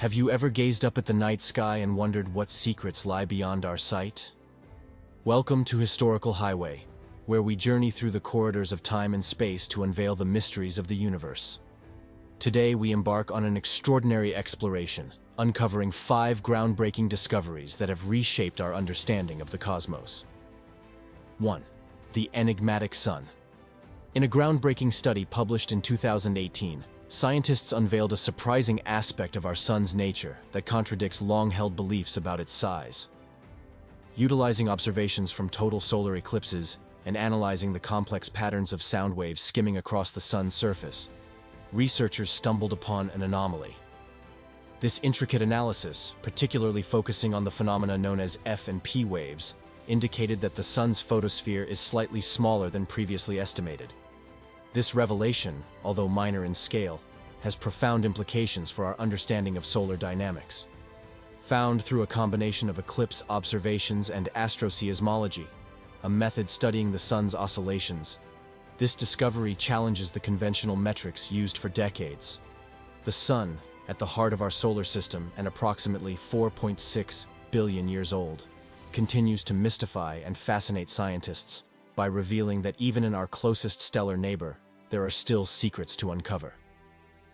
Have you ever gazed up at the night sky and wondered what secrets lie beyond our sight? Welcome to Historical Highway, where we journey through the corridors of time and space to unveil the mysteries of the universe. Today we embark on an extraordinary exploration, uncovering 5 groundbreaking discoveries that have reshaped our understanding of the cosmos. 1. The enigmatic sun. In a groundbreaking study published in 2018, scientists unveiled a surprising aspect of our sun's nature that contradicts long-held beliefs about its size. Utilizing observations from total solar eclipses and analyzing the complex patterns of sound waves skimming across the sun's surface, researchers stumbled upon an anomaly. This intricate analysis, particularly focusing on the phenomena known as F and P waves, indicated that the sun's photosphere is slightly smaller than previously estimated. This revelation, although minor in scale, has profound implications for our understanding of solar dynamics. Found through a combination of eclipse observations and astroseismology, a method studying the sun's oscillations, this discovery challenges the conventional metrics used for decades. The sun, at the heart of our solar system and approximately 4.6 billion years old, continues to mystify and fascinate scientists by revealing that even in our closest stellar neighbor, there are still secrets to uncover.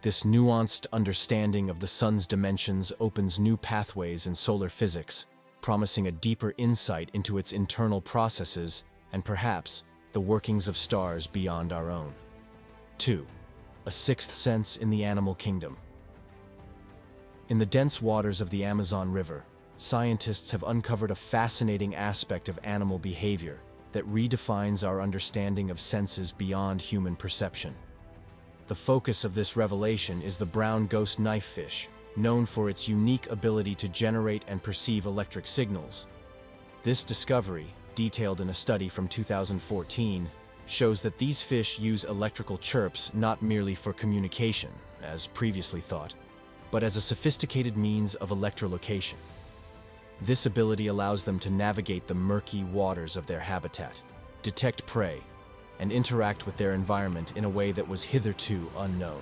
This nuanced understanding of the sun's dimensions opens new pathways in solar physics, promising a deeper insight into its internal processes and perhaps the workings of stars beyond our own. 2. A sixth sense in the animal kingdom. In the dense waters of the Amazon River, scientists have uncovered a fascinating aspect of animal behavior that redefines our understanding of senses beyond human perception. The focus of this revelation is the brown ghost knifefish, known for its unique ability to generate and perceive electric signals. This discovery, detailed in a study from 2014, shows that these fish use electrical chirps not merely for communication, as previously thought, but as a sophisticated means of electrolocation. This ability allows them to navigate the murky waters of their habitat, detect prey, and interact with their environment in a way that was hitherto unknown.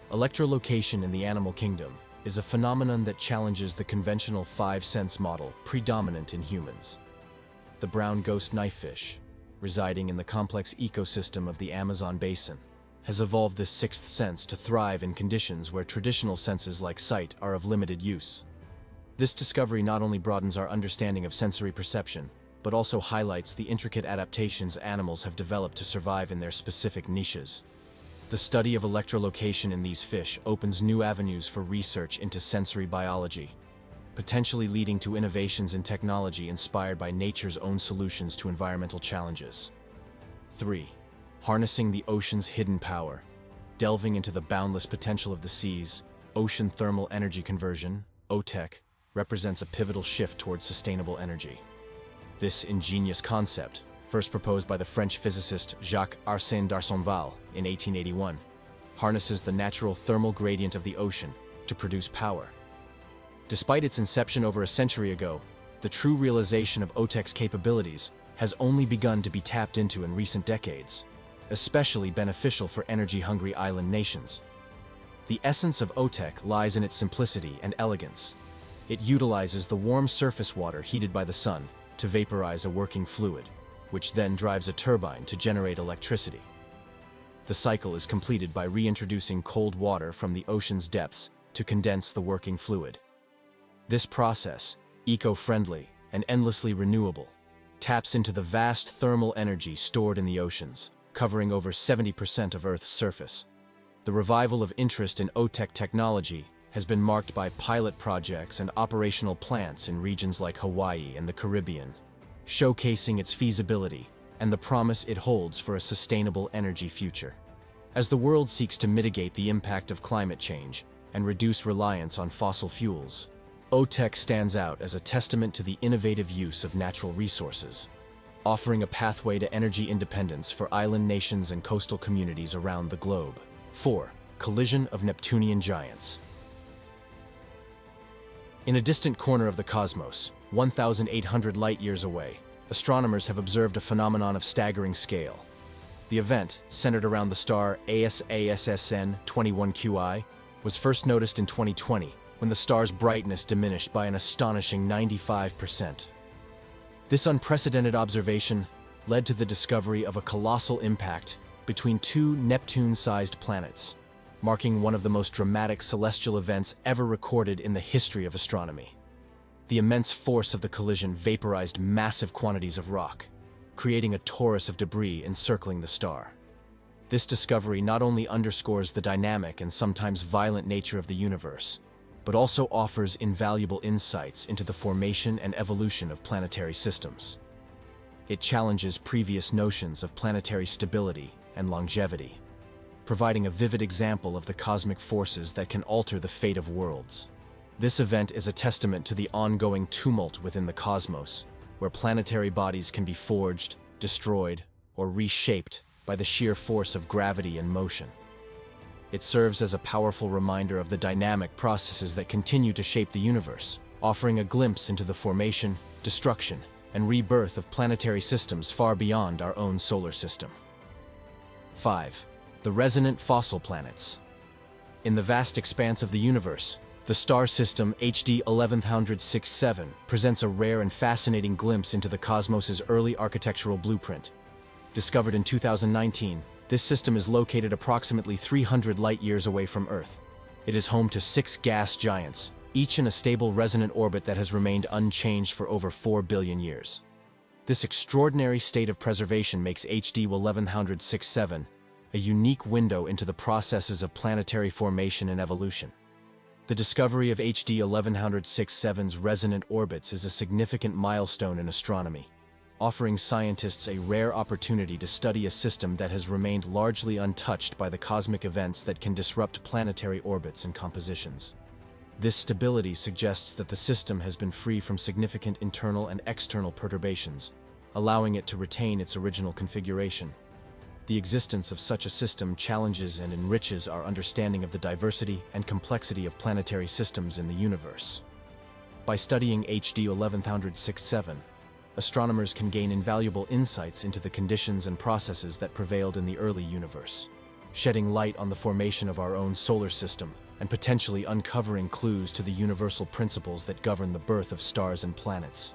Electrolocation in the animal kingdom is a phenomenon that challenges the conventional 5-sense model predominant in humans. The brown ghost knifefish, residing in the complex ecosystem of the Amazon basin, has evolved this sixth sense to thrive in conditions where traditional senses like sight are of limited use. This discovery not only broadens our understanding of sensory perception, but also highlights the intricate adaptations animals have developed to survive in their specific niches. The study of electrolocation in these fish opens new avenues for research into sensory biology, potentially leading to innovations in technology inspired by nature's own solutions to environmental challenges. 3. Harnessing the ocean's hidden power. Delving into the boundless potential of the seas, ocean thermal energy conversion, OTEC, represents a pivotal shift towards sustainable energy. This ingenious concept, first proposed by the French physicist Jacques-Arsène d'Arsonval in 1881, harnesses the natural thermal gradient of the ocean to produce power. Despite its inception over a century ago, the true realization of OTEC's capabilities has only begun to be tapped into in recent decades, especially beneficial for energy-hungry island nations. The essence of OTEC lies in its simplicity and elegance. It utilizes the warm surface water heated by the sun to vaporize a working fluid, which then drives a turbine to generate electricity. The cycle is completed by reintroducing cold water from the ocean's depths to condense the working fluid. This process, eco-friendly and endlessly renewable, taps into the vast thermal energy stored in the oceans, covering over 70% of Earth's surface. The revival of interest in OTEC technology has been marked by pilot projects and operational plants in regions like Hawaii and the Caribbean, showcasing its feasibility and the promise it holds for a sustainable energy future. As the world seeks to mitigate the impact of climate change and reduce reliance on fossil fuels, OTEC stands out as a testament to the innovative use of natural resources, offering a pathway to energy independence for island nations and coastal communities around the globe. 4. Collision of Neptunian giants. In a distant corner of the cosmos, 1,800 light-years away, astronomers have observed a phenomenon of staggering scale. The event, centered around the star ASASSN 21QI, was first noticed in 2020 when the star's brightness diminished by an astonishing 95%. This unprecedented observation led to the discovery of a colossal impact between two Neptune-sized planets, marking one of the most dramatic celestial events ever recorded in the history of astronomy. The immense force of the collision vaporized massive quantities of rock, creating a torus of debris encircling the star. This discovery not only underscores the dynamic and sometimes violent nature of the universe, but also offers invaluable insights into the formation and evolution of planetary systems. It challenges previous notions of planetary stability and longevity, providing a vivid example of the cosmic forces that can alter the fate of worlds. This event is a testament to the ongoing tumult within the cosmos, where planetary bodies can be forged, destroyed, or reshaped by the sheer force of gravity and motion. It serves as a powerful reminder of the dynamic processes that continue to shape the universe, offering a glimpse into the formation, destruction, and rebirth of planetary systems far beyond our own solar system. 5. The resonant fossil planets. In the vast expanse of the universe, the star system HD 11067 presents a rare and fascinating glimpse into the cosmos's early architectural blueprint. Discovered in 2019, this system is located approximately 300 light-years away from Earth. It is home to 6 gas giants, each in a stable resonant orbit that has remained unchanged for over 4 billion years. This extraordinary state of preservation makes HD 11067 a unique window into the processes of planetary formation and evolution. The discovery of HD 11067's resonant orbits is a significant milestone in astronomy, offering scientists a rare opportunity to study a system that has remained largely untouched by the cosmic events that can disrupt planetary orbits and compositions. This stability suggests that the system has been free from significant internal and external perturbations, allowing it to retain its original configuration. The existence of such a system challenges and enriches our understanding of the diversity and complexity of planetary systems in the universe. By studying HD 11067, astronomers can gain invaluable insights into the conditions and processes that prevailed in the early universe, shedding light on the formation of our own solar system and potentially uncovering clues to the universal principles that govern the birth of stars and planets.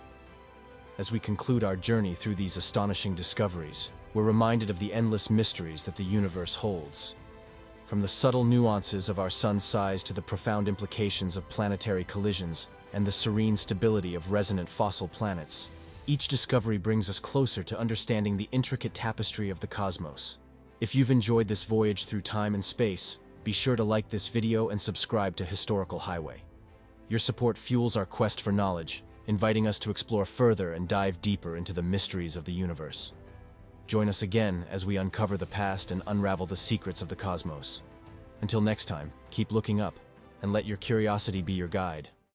As we conclude our journey through these astonishing discoveries, we're reminded of the endless mysteries that the universe holds. From the subtle nuances of our sun's size to the profound implications of planetary collisions and the serene stability of resonant fossil planets, each discovery brings us closer to understanding the intricate tapestry of the cosmos. If you've enjoyed this voyage through time and space, be sure to like this video and subscribe to Historical Highway. Your support fuels our quest for knowledge, inviting us to explore further and dive deeper into the mysteries of the universe. Join us again as we uncover the past and unravel the secrets of the cosmos. Until next time, keep looking up and let your curiosity be your guide.